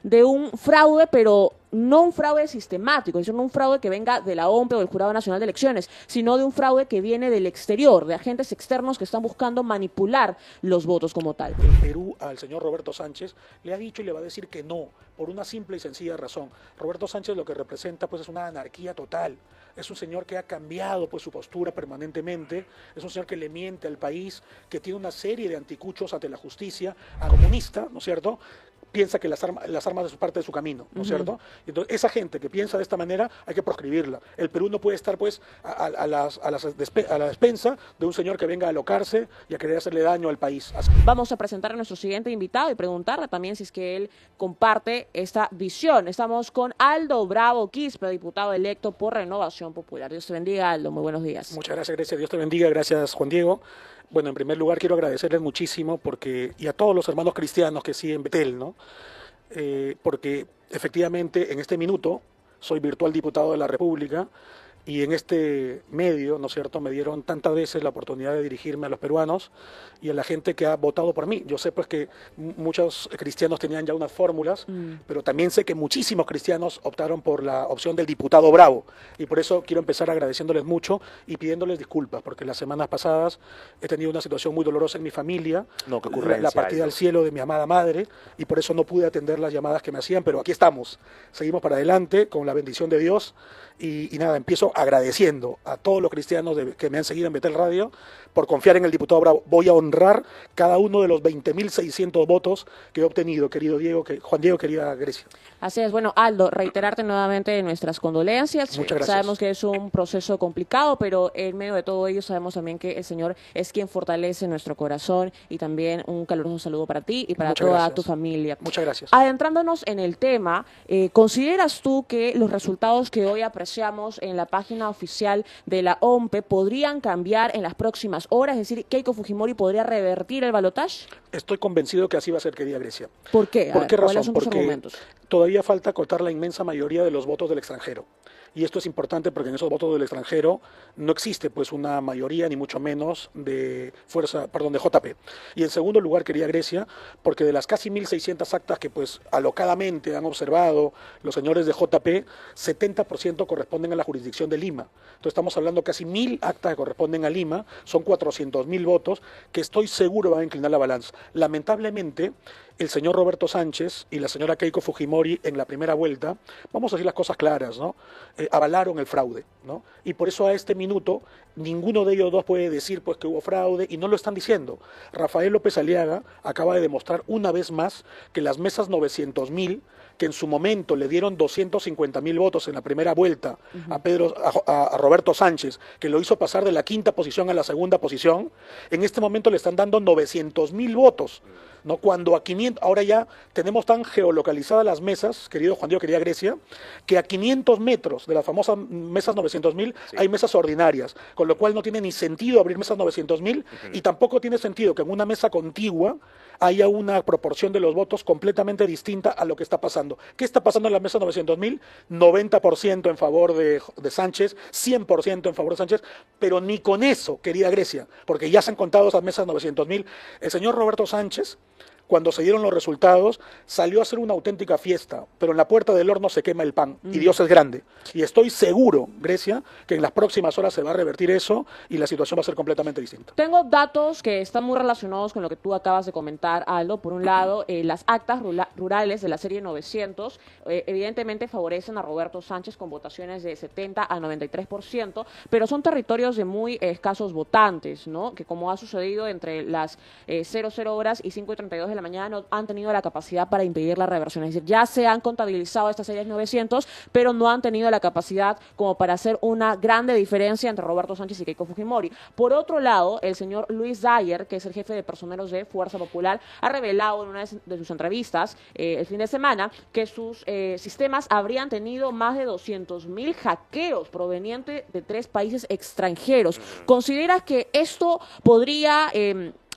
de un fraude, pero no un fraude sistemático, es decir, no un fraude que venga de la OMP o del Jurado Nacional de Elecciones, sino de un fraude que viene del exterior, de agentes externos que están buscando manipular los votos como tal. El Perú al señor Roberto Sánchez le ha dicho y le va a decir que no, por una simple y sencilla razón. Roberto Sánchez lo que representa pues es una anarquía total. Es un señor que ha cambiado pues su postura permanentemente, es un señor que le miente al país, que tiene una serie de anticuchos ante la justicia, comunista, ¿no es cierto?, piensa que las armas es parte de su camino, ¿no es cierto? Entonces, esa gente que piensa de esta manera hay que proscribirla. El Perú no puede estar, pues, a la despensa de un señor que venga a alocarse y a querer hacerle daño al país. Vamos a presentar a nuestro siguiente invitado y preguntarle también si es que él comparte esta visión. Estamos con Aldo Bravo Quispe, diputado electo por Renovación Popular. Dios te bendiga, Aldo. Muy buenos días. Muchas gracias, Grecia. Dios te bendiga. Gracias, Juan Diego. Bueno, en primer lugar quiero agradecerles muchísimo y a todos los hermanos cristianos que siguen Betel, ¿no? Porque efectivamente en este minuto soy virtual diputado de la República y en este medio, ¿no es cierto?, me dieron tantas veces la oportunidad de dirigirme a los peruanos y a la gente que ha votado por mí. Yo sé pues que muchos cristianos tenían ya unas fórmulas, pero también sé que muchísimos cristianos optaron por la opción del diputado Bravo y por eso quiero empezar agradeciéndoles mucho y pidiéndoles disculpas, porque las semanas pasadas he tenido una situación muy dolorosa en mi familia, la partida al cielo de mi amada madre, y por eso no pude atender las llamadas que me hacían, pero aquí estamos, seguimos para adelante con la bendición de Dios y nada, empiezo agradeciendo a todos los cristianos que me han seguido en Betel Radio por confiar en el diputado Bravo. Voy a honrar cada uno de los 20.600 votos que he obtenido, querido Diego, Juan Diego, querida Grecia. Así es. Bueno, Aldo, reiterarte nuevamente nuestras condolencias. Muchas gracias. Sabemos que es un proceso complicado, pero en medio de todo ello sabemos también que el Señor es quien fortalece nuestro corazón, y también un caluroso saludo para ti y para toda tu familia. Muchas gracias. Adentrándonos en el tema, ¿consideras tú que los resultados que hoy apreciamos en la página oficial de la OMP podrían cambiar en las próximas horas? Es decir, ¿Keiko Fujimori podría revertir el balotaje? Estoy convencido que así va a ser, querida Grecia. ¿Por qué? ¿Por qué razón? ¿Cuáles son tus Porque argumentos? todavía falta acotar la inmensa mayoría de los votos del extranjero. Y esto es importante porque en esos votos del extranjero no existe pues una mayoría ni mucho menos de de JP. Y en segundo lugar, quería Grecia, porque de las casi 1.600 actas que pues alocadamente han observado los señores de JP, 70% corresponden a la jurisdicción de Lima. Entonces estamos hablando casi 1.000 actas que corresponden a Lima, son 400.000 votos que estoy seguro van a inclinar la balanza. Lamentablemente, el señor Roberto Sánchez y la señora Keiko Fujimori en la primera vuelta, vamos a decir las cosas claras, ¿no? Avalaron el fraude, ¿no? Y por eso a este minuto ninguno de ellos dos puede decir pues que hubo fraude, y no lo están diciendo. Rafael López Aliaga acaba de demostrar una vez más que las mesas 900.000, que en su momento le dieron 250.000 votos en la primera vuelta a Roberto Sánchez, que lo hizo pasar de la quinta posición a la segunda posición, en este momento le están dando 900.000 votos, ¿no? Cuando a 500, ahora ya tenemos tan geolocalizadas las mesas, querido Juan Diego, querida Grecia, que a 500 metros de las famosas mesas 900.000 hay mesas ordinarias, con lo cual no tiene ni sentido abrir mesas 900.000 y tampoco tiene sentido que en una mesa contigua haya una proporción de los votos completamente distinta a lo que está pasando. ¿Qué está pasando en la mesa 900.000? 90% en favor de Sánchez, 100% en favor de Sánchez, pero ni con eso, querida Grecia, porque ya se han contado esas mesas 900.000. El señor Roberto Sánchez, cuando se dieron los resultados, salió a hacer una auténtica fiesta, pero en la puerta del horno se quema el pan, y Dios es grande. Y estoy seguro, Grecia, que en las próximas horas se va a revertir eso y la situación va a ser completamente distinta. Tengo datos que están muy relacionados con lo que tú acabas de comentar, Aldo. Por un lado, las actas rurales de la serie 900 evidentemente favorecen a Roberto Sánchez con votaciones de 70 a 93%, pero son territorios de muy escasos votantes, ¿no? Que, como ha sucedido entre las 00 horas y 5:32 de la mañana, no han tenido la capacidad para impedir la reversión. Es decir, ya se han contabilizado estas series 900, pero no han tenido la capacidad como para hacer una grande diferencia entre Roberto Sánchez y Keiko Fujimori. Por otro lado, el señor Luis Dyer, que es el jefe de personeros de Fuerza Popular, ha revelado en una de sus entrevistas el fin de semana que sus sistemas habrían tenido más de 200.000 hackeos provenientes de 3 países extranjeros. ¿Consideras que esto podría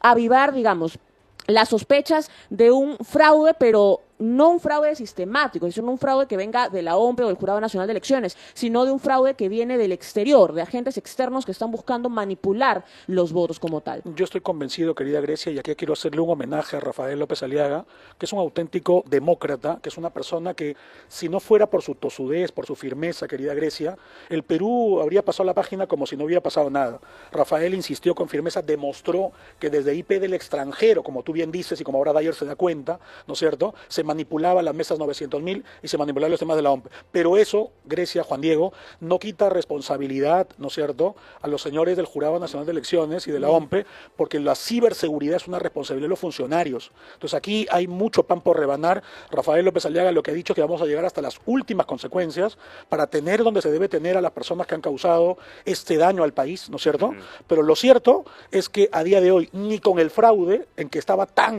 avivar, digamos, las sospechas de un fraude, pero no un fraude sistemático, es decir, no un fraude que venga de la OMPE o del Jurado Nacional de Elecciones, sino de un fraude que viene del exterior, de agentes externos que están buscando manipular los votos como tal. Yo estoy convencido, querida Grecia, y aquí quiero hacerle un homenaje a Rafael López Aliaga, que es un auténtico demócrata, que es una persona que, si no fuera por su tosudez, por su firmeza, querida Grecia, el Perú habría pasado la página como si no hubiera pasado nada. Rafael insistió con firmeza, demostró que desde IP del extranjero, como tú bien dices y como ahora Dyer se da cuenta, ¿no es cierto?, se manipulaba las mesas 900.000 y se manipulaban los temas de la OMP. Pero eso, Grecia, Juan Diego, no quita responsabilidad, ¿no es cierto?, a los señores del Jurado Nacional de Elecciones y de la OMP, porque la ciberseguridad es una responsabilidad de los funcionarios. Entonces aquí hay mucho pan por rebanar. Rafael López Aliaga lo que ha dicho es que vamos a llegar hasta las últimas consecuencias para tener donde se debe tener a las personas que han causado este daño al país, ¿no es cierto? Pero lo cierto es que a día de hoy, ni con el fraude en que estaba tan,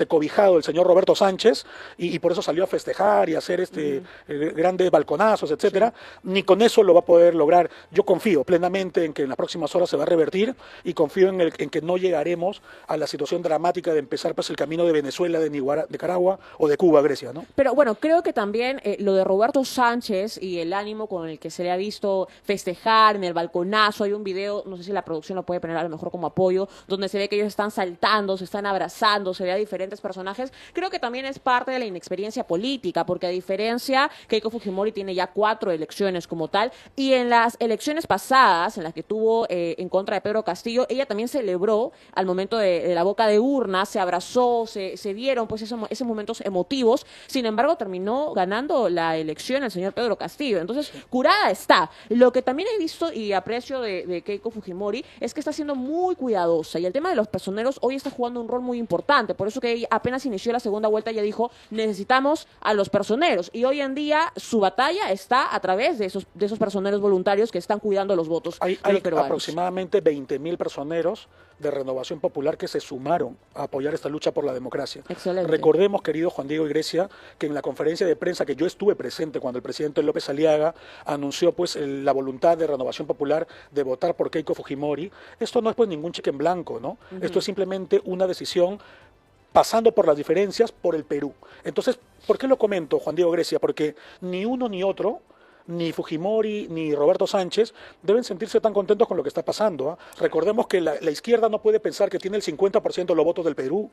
cobijado el señor Roberto Sánchez, y por eso salió a festejar y a hacer grandes balconazos, etcétera, ni con eso lo va a poder lograr. Yo confío plenamente en que en las próximas horas se va a revertir y confío en que no llegaremos a la situación dramática de empezar pues el camino de Venezuela, de Nicaragua o de Cuba, Grecia, ¿no? Pero bueno, creo que también lo de Roberto Sánchez y el ánimo con el que se le ha visto festejar en el balconazo, hay un video, no sé si la producción lo puede poner a lo mejor como apoyo, donde se ve que ellos están saltando, se están abrazando, se ve a diferentes personajes. Creo que también es parte de la inexperiencia política, porque a diferencia, Keiko Fujimori tiene ya 4 elecciones como tal, y en las elecciones pasadas, en las que tuvo en contra de Pedro Castillo, ella también celebró al momento de la boca de urna, se abrazó, se dieron pues esos momentos emotivos. Sin embargo, terminó ganando la elección el señor Pedro Castillo. Entonces, curada está. Lo que también he visto y aprecio de Keiko Fujimori es que está siendo muy cuidadosa, y el tema de los personeros hoy está jugando un rol muy importante. Por eso que ella apenas inició la segunda vuelta, ella dijo, necesitamos a los personeros, y hoy en día su batalla está a través de esos personeros voluntarios que están cuidando los votos de los peruanos. Aproximadamente 20.000 personeros de Renovación Popular que se sumaron a apoyar esta lucha por la democracia. Excelente. Recordemos, querido Juan Diego y Grecia, que en la conferencia de prensa que yo estuve presente cuando el presidente López Aliaga anunció pues la voluntad de Renovación Popular de votar por Keiko Fujimori, esto no es pues ningún cheque en blanco, ¿no? Esto es simplemente una decisión pasando por las diferencias por el Perú. Entonces, ¿por qué lo comento, Juan Diego, Grecia? Porque ni uno ni otro, ni Fujimori ni Roberto Sánchez deben sentirse tan contentos con lo que está pasando, ¿eh? Recordemos que la izquierda no puede pensar que tiene el 50% de los votos del Perú.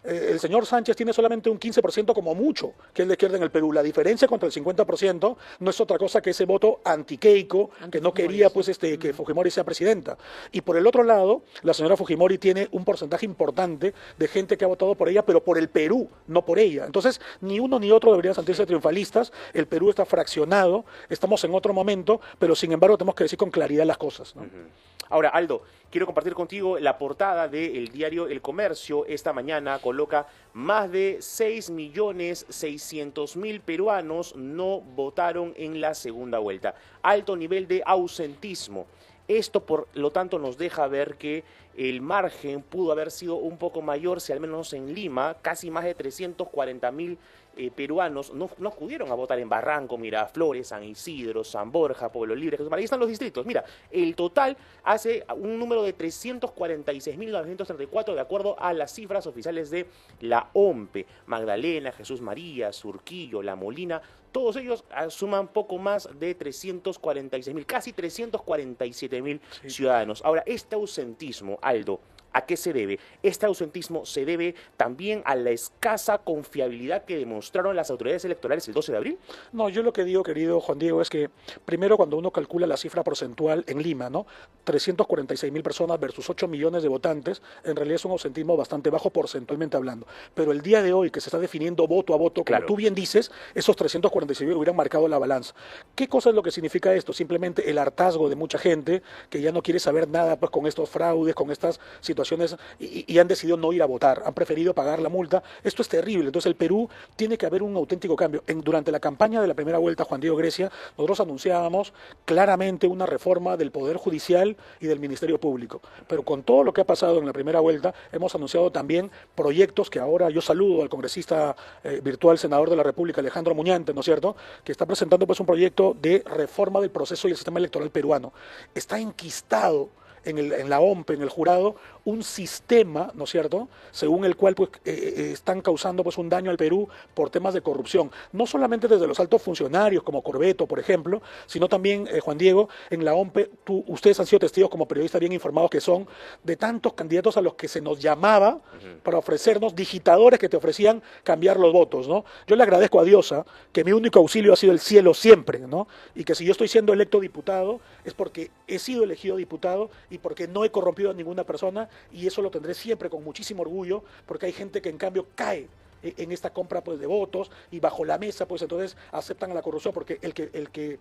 El señor Sánchez tiene solamente un 15% como mucho, que es la izquierda en el Perú. La diferencia contra el 50% no es otra cosa que ese voto anti-Keiko, que no quería pues, que Fujimori sea presidenta. Y por el otro lado, la señora Fujimori tiene un porcentaje importante de gente que ha votado por ella, pero por el Perú, no por ella. Entonces, ni uno ni otro deberían sentirse triunfalistas. El Perú está fraccionado, estamos en otro momento, pero sin embargo tenemos que decir con claridad las cosas, ¿no? Ahora, Aldo, quiero compartir contigo la portada del diario El Comercio. Esta mañana coloca: más de 6.600.000 peruanos no votaron en la segunda vuelta. Alto nivel de ausentismo. Esto, por lo tanto, nos deja ver que el margen pudo haber sido un poco mayor si al menos en Lima casi más de 340.000 peruanos no acudieron a votar en Barranco, Miraflores, San Isidro, San Borja, Pueblo Libre, Jesús María. Ahí están los distritos. Mira, el total hace un número de 346.934 de acuerdo a las cifras oficiales de la OMPE. Magdalena, Jesús María, Surquillo, La Molina, todos ellos suman poco más de 346.000, casi 347.000 ciudadanos. Ahora, este ausentismo, Aldo, ¿a qué se debe? Este ausentismo se debe también a la escasa confiabilidad que demostraron las autoridades electorales el 12 de abril. No, yo lo que digo, querido Juan Diego, es que primero cuando uno calcula la cifra porcentual en Lima, ¿no? 346.000 personas versus 8 millones de votantes, en realidad es un ausentismo bastante bajo porcentualmente hablando. Pero el día de hoy, que se está definiendo voto a voto, como tú bien dices, esos 346.000 hubieran marcado la balanza. ¿Qué cosa es lo que significa esto? Simplemente el hartazgo de mucha gente que ya no quiere saber nada pues, con estos fraudes, con estas situaciones y han decidido no ir a votar, han preferido pagar la multa. Esto es terrible. Entonces el Perú tiene que haber un auténtico cambio. Durante la campaña de la primera vuelta, Juan Diego, Grecia, nosotros anunciábamos claramente una reforma del Poder Judicial y del Ministerio Público. Pero con todo lo que ha pasado en la primera vuelta, hemos anunciado también proyectos que ahora yo saludo al congresista virtual senador de la República, Alejandro Muñante, ¿no es cierto?, que está presentando pues un proyecto de reforma del proceso y el sistema electoral peruano. Está enquistado en la OMP, en el jurado, un sistema, ¿no es cierto?, según el cual pues, están causando pues, un daño al Perú por temas de corrupción. No solamente desde los altos funcionarios, como Corbeto, por ejemplo, sino también, Juan Diego, en la OMP, ustedes han sido testigos como periodistas bien informados que son, de tantos candidatos a los que se nos llamaba para ofrecernos digitadores que te ofrecían cambiar los votos, ¿no? Yo le agradezco a Diosa que mi único auxilio ha sido el cielo siempre, ¿no? Y que si yo estoy siendo electo diputado es porque he sido elegido diputado y porque no he corrompido a ninguna persona, y eso lo tendré siempre con muchísimo orgullo, porque hay gente que en cambio cae en esta compra pues de votos y bajo la mesa pues entonces aceptan a la corrupción, porque el que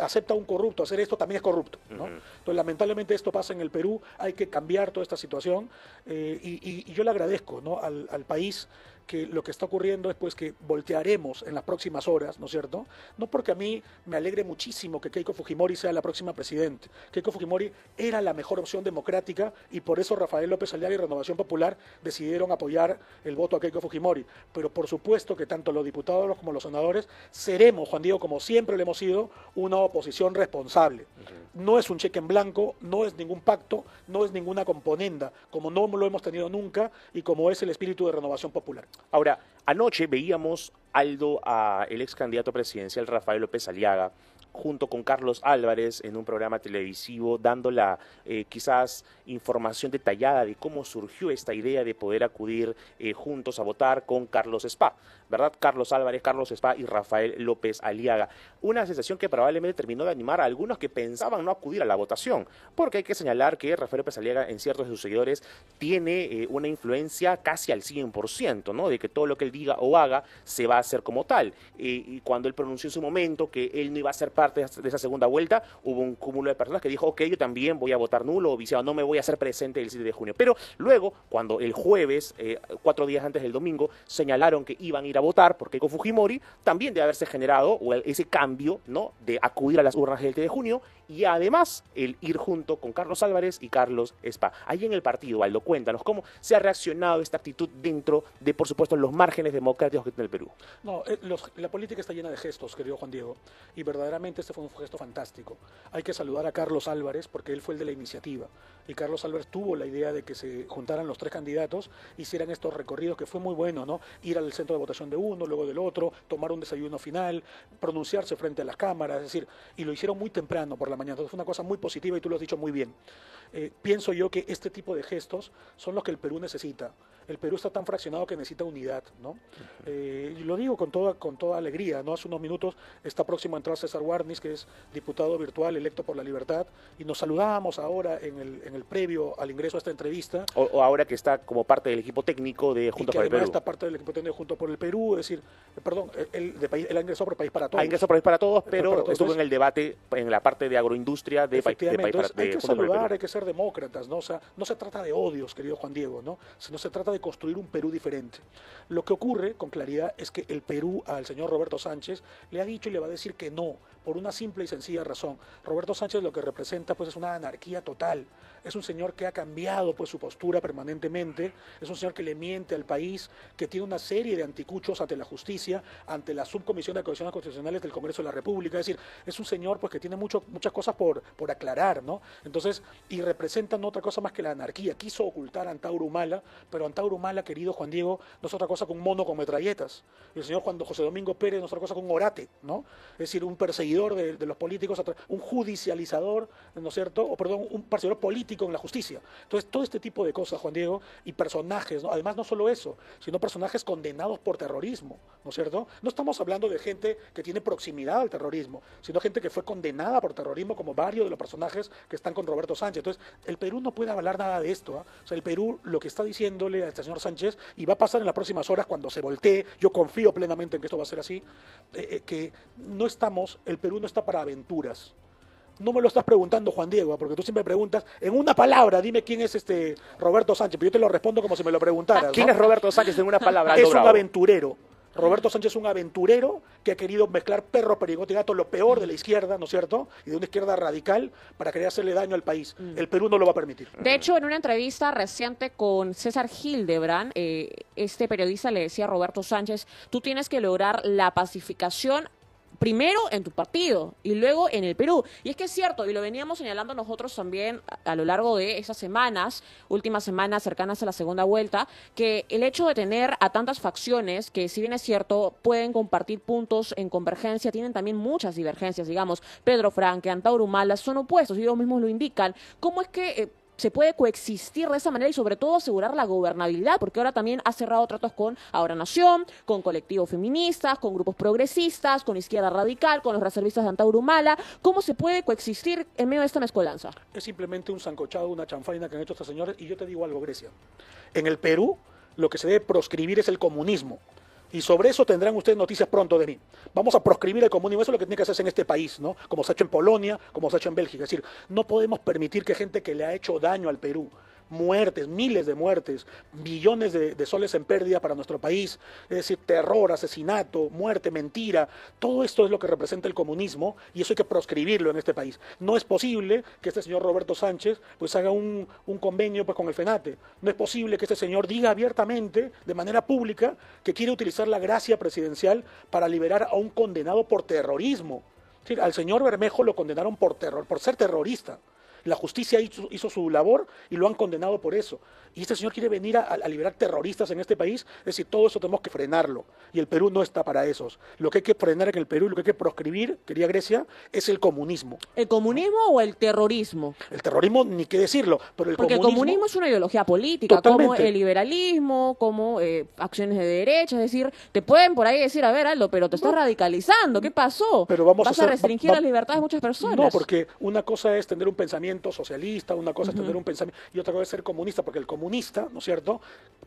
acepta a un corrupto hacer esto también es corrupto, ¿no? Entonces lamentablemente esto pasa en el Perú, hay que cambiar toda esta situación, y yo le agradezco, ¿no?, al país, que lo que está ocurriendo es pues que voltearemos en las próximas horas, ¿no es cierto? No porque a mí me alegre muchísimo que Keiko Fujimori sea la próxima presidente. Keiko Fujimori era la mejor opción democrática y por eso Rafael López Aliaga y Renovación Popular decidieron apoyar el voto a Keiko Fujimori. Pero por supuesto que tanto los diputados como los senadores seremos, Juan Diego, como siempre lo hemos sido, una oposición responsable. No es un cheque en blanco, no es ningún pacto, no es ninguna componenda, como no lo hemos tenido nunca y como es el espíritu de Renovación Popular. Ahora, anoche veíamos, Aldo, el ex candidato presidencial Rafael López Aliaga, junto con Carlos Álvarez en un programa televisivo, dando la quizás información detallada de cómo surgió esta idea de poder acudir juntos a votar con Carlos Spa, ¿verdad? Carlos Álvarez, Carlos Spa y Rafael López Aliaga. Una sensación que probablemente terminó de animar a algunos que pensaban no acudir a la votación, porque hay que señalar que Rafael López Aliaga en ciertos de sus seguidores tiene una influencia casi al 100%, ¿no?, de que todo lo que él diga o haga se va a hacer como tal. Y cuando él pronunció en su momento que él no iba a ser parte de esa segunda vuelta, hubo un cúmulo de personas que dijo, ok, yo también voy a votar nulo o viciado, no me voy a hacer presente el 7 de junio. Pero luego, cuando el jueves, 4 días antes del domingo, señalaron que iban a ir a votar por Keiko Fujimori, también debe haberse generado ese cambio, ¿no?, de acudir a las urnas del 7 de junio y además el ir junto con Carlos Álvarez y Carlos Spa. Ahí en el partido, Aldo, cuéntanos cómo se ha reaccionado esta actitud dentro de, por supuesto, los márgenes democráticos que tiene el Perú. No, la política está llena de gestos, querido Juan Diego, y verdaderamente este fue un gesto fantástico. Hay que saludar a Carlos Álvarez porque él fue el de la iniciativa, y Carlos Álvarez tuvo la idea de que se juntaran los 3 candidatos, hicieran estos recorridos, que fue muy bueno, ¿no? Ir al centro de votación de uno, luego del otro, tomar un desayuno final, pronunciarse frente a las cámaras, es decir, y lo hicieron muy temprano por la mañana. Entonces fue una cosa muy positiva y tú lo has dicho muy bien. Pienso yo que este tipo de gestos son los que el Perú necesita. El Perú está tan fraccionado que necesita unidad, ¿no? Y lo digo con toda alegría, ¿no? Hace unos minutos está próximo a entrar César Warnis, que es diputado virtual electo por la Libertad, y nos saludamos ahora en el previo al ingreso a esta entrevista. O ahora que está como parte del equipo técnico de Juntos por el Perú. Está parte del equipo técnico de Juntos por el Perú, es decir, perdón, él ha ingresado por País para Todos. Ha ingresado por País para Todos, pero estuvo en el debate, en la parte de agroindustria de País para Todos. Hay que saludar, hay que ser demócratas, ¿no? O sea, no se trata de odios, querido Juan Diego, ¿no? Sino se trata de construir un Perú diferente. Lo que ocurre, con claridad, es que el Perú al señor Roberto Sánchez le ha dicho y le va a decir que no, por una simple y sencilla razón. Roberto Sánchez lo que representa pues es una anarquía total. Es un señor que ha cambiado pues su postura permanentemente, es un señor que le miente al país, que tiene una serie de anticuchos ante la justicia, ante la subcomisión de acusaciones constitucionales del Congreso de la República. Es decir, es un señor pues que tiene muchas cosas por aclarar, ¿no? Entonces, y representa no otra cosa más que la anarquía. Quiso ocultar a Antauro Humala, pero Antauro Humala, querido Juan Diego, no es otra cosa que un mono con metralletas. Y el señor José Domingo Pérez no es otra cosa que un orate, ¿no? Es decir, un perseguidor de los políticos, un judicializador, ¿no es cierto? O perdón, un perseguidor político en la justicia. Entonces, todo este tipo de cosas, Juan Diego, y personajes, ¿no? Además, no solo eso, sino personajes condenados por terrorismo, ¿no es cierto? No estamos hablando de gente que tiene proximidad al terrorismo, sino gente que fue condenada por terrorismo, como varios de los personajes que están con Roberto Sánchez. Entonces, el Perú no puede avalar nada de esto, ¿eh? O sea, el Perú lo que está diciéndole al señor Sánchez, y va a pasar en las próximas horas cuando se voltee, yo confío plenamente en que esto va a ser así, que no estamos, el Perú no está para aventuras. No me lo estás preguntando, Juan Diego, porque tú siempre preguntas, en una palabra, dime quién es Roberto Sánchez, pero yo te lo respondo como si me lo preguntaras, ¿no? ¿Quién es Roberto Sánchez en una palabra? Es un aventurero. Roberto Sánchez es un aventurero que ha querido mezclar perro, perigote y gato, lo peor de la izquierda, ¿no es cierto? Y de una izquierda radical para querer hacerle daño al país. El Perú no lo va a permitir. De hecho, en una entrevista reciente con César Hildebrand, este periodista le decía a Roberto Sánchez, tú tienes que lograr la pacificación primero en tu partido y luego en el Perú. Y es que es cierto, y lo veníamos señalando nosotros también a lo largo de esas semanas, últimas semanas cercanas a la segunda vuelta, que el hecho de tener a tantas facciones que, si bien es cierto, pueden compartir puntos en convergencia, tienen también muchas divergencias, digamos. Pedro Franque, Antauro Humala son opuestos, y ellos mismos lo indican. ¿Cómo es que se puede coexistir de esa manera y sobre todo asegurar la gobernabilidad? Porque ahora también ha cerrado tratos con Ahora Nación, con colectivos feministas, con grupos progresistas, con Izquierda Radical, con los reservistas de Antauro Humala. ¿Cómo se puede coexistir en medio de esta mezcolanza? Es simplemente un sancochado, una chanfaina que han hecho estos señores. Y yo te digo algo, Grecia. En el Perú, lo que se debe proscribir es el comunismo. Y sobre eso tendrán ustedes noticias pronto de mí. Vamos a proscribir el comunismo. Eso es lo que tiene que hacerse en este país, ¿no? Como se ha hecho en Polonia, como se ha hecho en Bélgica. Es decir, no podemos permitir que gente que le ha hecho daño al Perú, muertes, miles de muertes, billones de soles en pérdida para nuestro país, es decir, terror, asesinato, muerte, mentira, todo esto es lo que representa el comunismo y eso hay que proscribirlo en este país. No es posible que este señor Roberto Sánchez pues haga un convenio pues, con el FENATE. No es posible que este señor diga abiertamente, de manera pública, que quiere utilizar la gracia presidencial para liberar a un condenado por terrorismo. Es decir, al señor Bermejo lo condenaron por ser terrorista. La justicia hizo su labor y lo han condenado por eso. Y este señor quiere venir a liberar terroristas en este país. Es decir, todo eso tenemos que frenarlo. Y el Perú no está para esos. Lo que hay que frenar en el Perú, lo que hay que proscribir, querida Grecia, es el comunismo. ¿El comunismo o el terrorismo? El terrorismo, ni qué decirlo, pero el Porque comunismo... el comunismo es una ideología política, Totalmente. como el liberalismo, como acciones de derecha. Es decir, te pueden por ahí decir, a ver, Aldo, pero te estás radicalizando. ¿Qué pasó? Pero vamos ¿Vas a a hacer- restringir va- las libertades de muchas personas? No, porque una cosa es tener un pensamiento socialista, una cosa es tener un pensamiento, y otra cosa es ser comunista, porque el comunista, ¿no es cierto?,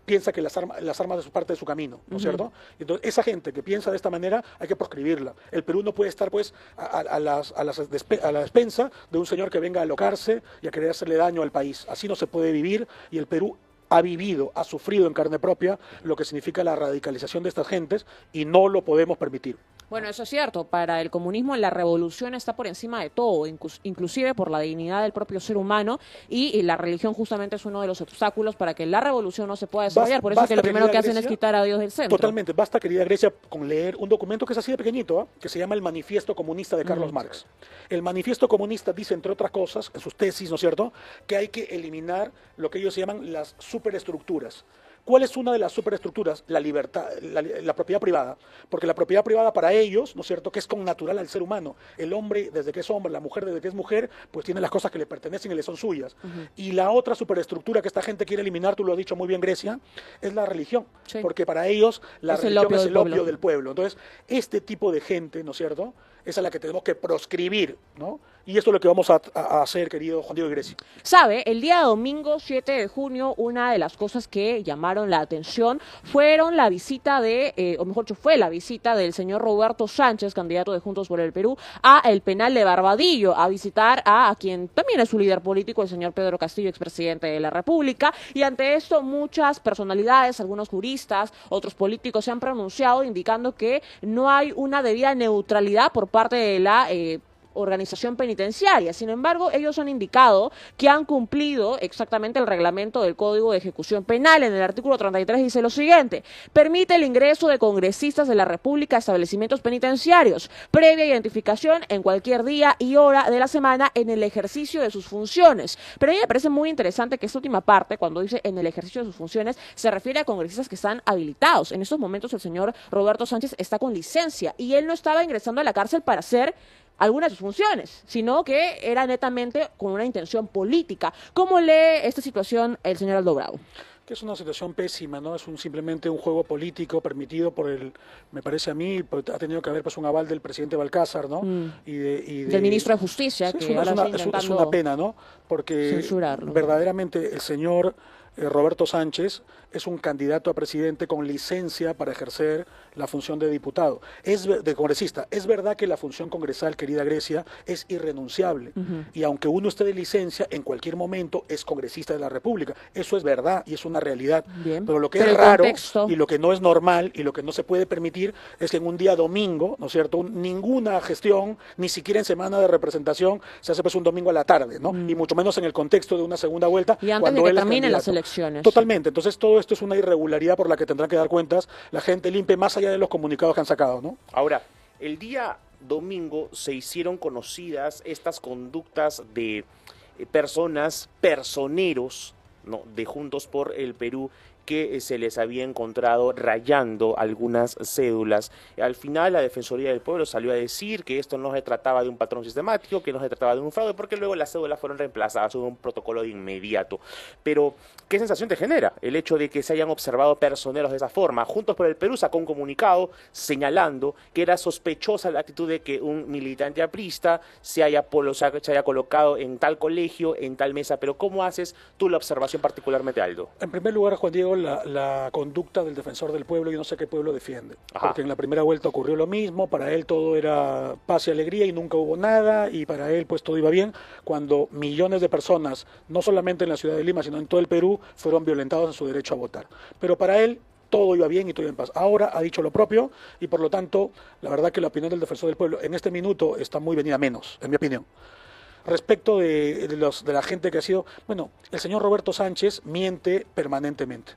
piensa que las armas es parte de su camino, ¿no es cierto? Entonces, esa gente que piensa de esta manera hay que proscribirla. El Perú no puede estar, pues, a la despensa de un señor que venga a alocarse y a querer hacerle daño al país. Así no se puede vivir, y el Perú ha vivido, ha sufrido en carne propia lo que significa la radicalización de estas gentes y no lo podemos permitir. Bueno, eso es cierto. Para el comunismo la revolución está por encima de todo, inclusive por la dignidad del propio ser humano, y la religión justamente es uno de los obstáculos para que la revolución no se pueda desarrollar. Por eso es que lo primero que hacen es quitar a Dios del centro. Totalmente. Basta, querida Grecia, con leer un documento que es así de pequeñito, que se llama el Manifiesto Comunista de Carlos Marx. El Manifiesto Comunista dice, entre otras cosas, en sus tesis, ¿no es cierto?, que hay que eliminar lo que ellos llaman las superestructuras. ¿Cuál es una de las superestructuras? La libertad, la propiedad privada. Porque la propiedad privada para ellos, ¿no es cierto?, que es connatural al ser humano. El hombre, desde que es hombre, la mujer, desde que es mujer, pues tiene las cosas que le pertenecen y le son suyas. Y la otra superestructura que esta gente quiere eliminar, tú lo has dicho muy bien, Grecia, es la religión. Sí. Porque para ellos la Es el religión opio es del el opio pueblo. del pueblo. Entonces, este tipo de gente, ¿no es cierto?, es a la que tenemos que proscribir, ¿no? Y esto es lo que vamos a hacer, querido Juan Diego y Grecia. Sabe, el día domingo 7 de junio, una de las cosas que llamaron la atención fueron la visita o mejor dicho, fue la visita del señor Roberto Sánchez, candidato de Juntos por el Perú, a el penal de Barbadillo, a visitar a quien también es su líder político, el señor Pedro Castillo, expresidente de la República. Y ante esto, muchas personalidades, algunos juristas, otros políticos se han pronunciado indicando que no hay una debida neutralidad por parte de la organización penitenciaria. Sin embargo, ellos han indicado que han cumplido exactamente el reglamento del Código de Ejecución Penal. En el artículo 33 dice lo siguiente: permite el ingreso de congresistas de la República a establecimientos penitenciarios, previa identificación en cualquier día y hora de la semana en el ejercicio de sus funciones. Pero a mí me parece muy interesante que esta última parte, cuando dice en el ejercicio de sus funciones, se refiere a congresistas que están habilitados. En estos momentos el señor Roberto Sánchez está con licencia y él no estaba ingresando a la cárcel para hacer algunas de sus funciones, sino que era netamente con una intención política. ¿Cómo lee esta situación el señor Aldo Bravo? Que es una situación pésima, ¿no? Es simplemente un juego político permitido por me parece a mí, pues, ha tenido que haber pues un aval del presidente Balcázar, ¿no? Del ministro de Justicia, sí, que ahora está intentando es una pena, ¿no? Porque censurarlo. verdaderamente el señor Roberto Sánchez es un candidato a presidente con licencia para ejercer la función de diputado, de congresista. Es verdad que la función congresal, querida Grecia, es irrenunciable. Y aunque uno esté de licencia, en cualquier momento es congresista de la República. Eso es verdad y es una realidad. Bien. Pero lo que Pero es el raro contexto... y lo que no es normal y lo que no se puede permitir es que en un día domingo, ¿no es cierto?, ninguna gestión, ni siquiera en semana de representación, se hace pues un domingo a la tarde, ¿no? Y mucho menos en el contexto de una segunda vuelta. Y antes cuando de que él es terminen las candidato. elecciones. Totalmente. Entonces todo esto es una irregularidad por la que tendrán que dar cuentas la gente limpia, más allá de los comunicados que han sacado, ¿no? Ahora, el día domingo se hicieron conocidas estas conductas de personeros, ¿no?, de Juntos por el Perú, que se les había encontrado rayando algunas cédulas. Al final la Defensoría del Pueblo salió a decir que esto no se trataba de un patrón sistemático, que no se trataba de un fraude, porque luego las cédulas fueron reemplazadas, hubo un protocolo de inmediato. Pero, ¿qué sensación te genera el hecho de que se hayan observado personeros de esa forma? Juntos por el Perú sacó un comunicado señalando que era sospechosa la actitud de que un militante aprista se haya colocado en tal colegio, en tal mesa. Pero ¿cómo haces tú la observación particularmente, Aldo? En primer lugar, Juan Diego, la conducta del defensor del pueblo, yo no sé qué pueblo defiende. Ajá. Porque en la primera vuelta ocurrió lo mismo, para él todo era paz y alegría y nunca hubo nada, y para él pues todo iba bien, cuando millones de personas, no solamente en la ciudad de Lima, sino en todo el Perú, fueron violentados en su derecho a votar. Pero para él todo iba bien y todo iba en paz. Ahora ha dicho lo propio y por lo tanto, la verdad que la opinión del defensor del pueblo en este minuto está muy venida menos, en mi opinión. Respecto de la gente que ha sido, bueno, el señor Roberto Sánchez miente permanentemente.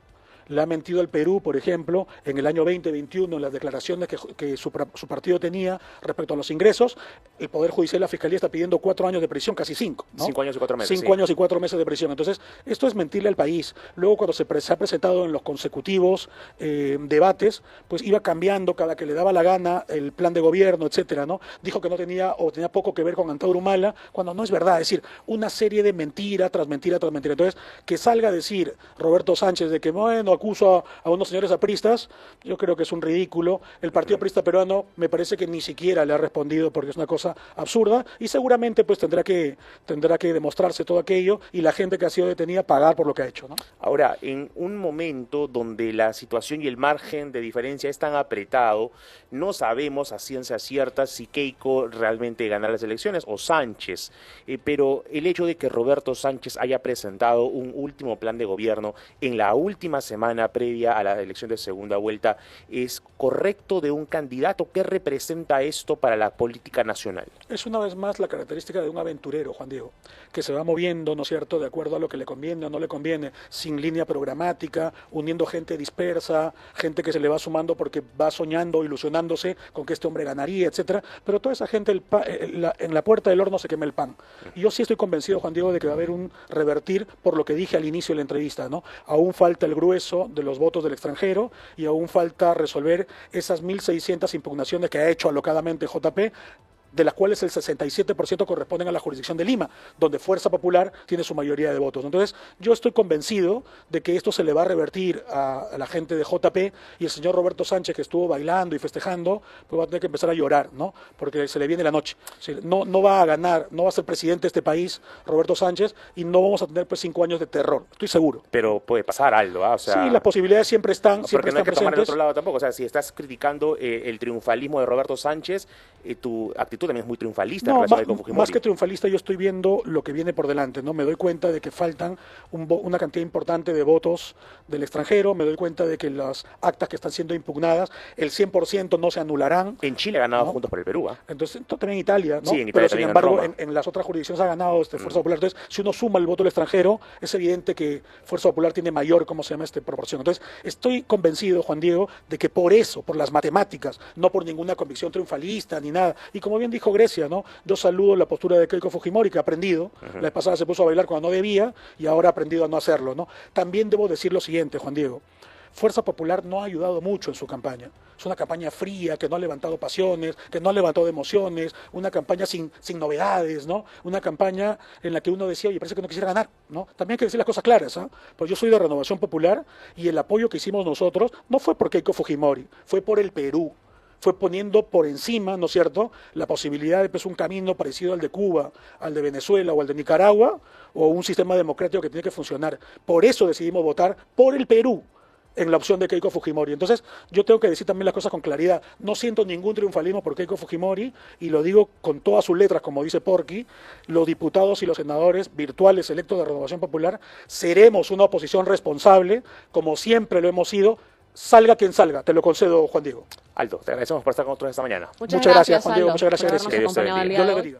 Le ha mentido al Perú, por ejemplo, en el año 2021, en las declaraciones que su partido tenía respecto a los ingresos. El Poder Judicial y la Fiscalía está pidiendo 4 años de prisión, casi 5, ¿no? 5 años y 4 meses. 5 años y 4 meses de prisión. Entonces, esto es mentirle al país. Luego, cuando se ha presentado en los consecutivos debates, pues iba cambiando cada que le daba la gana el plan de gobierno, etcétera, ¿no? Dijo que no tenía o tenía poco que ver con Antauro Humala, cuando no es verdad. Es decir, una serie de mentira tras mentira tras mentira. Entonces, que salga a decir Roberto Sánchez de que, bueno, acuso a unos señores apristas, yo creo que es un ridículo. El Partido Aprista Peruano me parece que ni siquiera le ha respondido porque es una cosa absurda y seguramente pues tendrá que demostrarse todo aquello y la gente que ha sido detenida pagar por lo que ha hecho, ¿no? Ahora, en un momento donde la situación y el margen de diferencia es tan apretado, no sabemos a ciencia cierta si Keiko realmente gana las elecciones o Sánchez, pero el hecho de que Roberto Sánchez haya presentado un último plan de gobierno en la última semana previa a la elección de segunda vuelta, ¿es correcto de un candidato? ¿Qué representa esto para la política nacional? Es una vez más la característica de un aventurero, Juan Diego, que se va moviendo, ¿no es cierto?, de acuerdo a lo que le conviene o no le conviene, sin línea programática, uniendo gente dispersa, gente que se le va sumando porque va soñando, ilusionándose con que este hombre ganaría, etcétera, pero toda esa gente en la puerta del horno se quema el pan. Y yo sí estoy convencido, Juan Diego, de que va a haber un revertir por lo que dije al inicio de la entrevista, ¿no? Aún falta el grueso de los votos del extranjero y aún falta resolver esas 1.600 impugnaciones que ha hecho alocadamente JP, de las cuales el 67% corresponden a la jurisdicción de Lima, donde Fuerza Popular tiene su mayoría de votos. Entonces, yo estoy convencido de que esto se le va a revertir a la gente de JP y el señor Roberto Sánchez, que estuvo bailando y festejando, pues va a tener que empezar a llorar, ¿no? Porque se le viene la noche. No va a ganar, no va a ser presidente de este país, Roberto Sánchez, y no vamos a tener pues 5 años de terror, estoy seguro. Pero puede pasar algo, ¿ah? O sea, sí, las posibilidades siempre están, porque no hay que tomar el presentes. otro lado tampoco. O sea, si estás criticando el triunfalismo de Roberto Sánchez, tu actitud también es muy triunfalista en No, relación con Fujimori. más que triunfalista, yo estoy viendo lo que viene por delante, ¿no? Me doy cuenta de que faltan una cantidad importante de votos del extranjero, me doy cuenta de que las actas que están siendo impugnadas, el 100% no se anularán. En Chile ha ganado ¿no? Juntos por el Perú, ¿ah? Entonces, también en Italia, ¿no? Sí, en Italia pero sin también, embargo, en Roma. en las otras jurisdicciones ha ganado Fuerza Popular. Entonces, si uno suma el voto del extranjero, es evidente que Fuerza Popular tiene mayor, ¿cómo se llama?, proporción. Entonces, estoy convencido, Juan Diego, de que por eso, por las matemáticas, no por ninguna convicción triunfalista ni nada, y como bien dijo Grecia, ¿no? Yo saludo la postura de Keiko Fujimori, que ha aprendido. La vez pasada se puso a bailar cuando no debía y ahora ha aprendido a no hacerlo, ¿no? También debo decir lo siguiente, Juan Diego. Fuerza Popular no ha ayudado mucho en su campaña. Es una campaña fría, que no ha levantado pasiones, que no ha levantado emociones, una campaña sin novedades, ¿no? Una campaña en la que uno decía, oye, parece que no quisiera ganar, ¿no? También hay que decir las cosas claras, ¿eh? Pues yo soy de Renovación Popular y el apoyo que hicimos nosotros no fue por Keiko Fujimori, fue por el Perú. Fue poniendo por encima, ¿no es cierto?, la posibilidad de pues, un camino parecido al de Cuba, al de Venezuela o al de Nicaragua, o un sistema democrático que tiene que funcionar. Por eso decidimos votar por el Perú en la opción de Keiko Fujimori. Entonces, yo tengo que decir también las cosas con claridad. No siento ningún triunfalismo por Keiko Fujimori, y lo digo con todas sus letras, como dice Porky. Los diputados y los senadores virtuales electos de Renovación Popular seremos una oposición responsable, como siempre lo hemos sido. Salga quien salga, te lo concedo, Juan Diego. Aldo, te agradecemos por estar con nosotros esta mañana. Muchas gracias, Juan Diego. Aldo, Muchas gracias, por habernos Grecia. Que Dios te acompañado bendiga. el día Dios de le hoy. bendiga.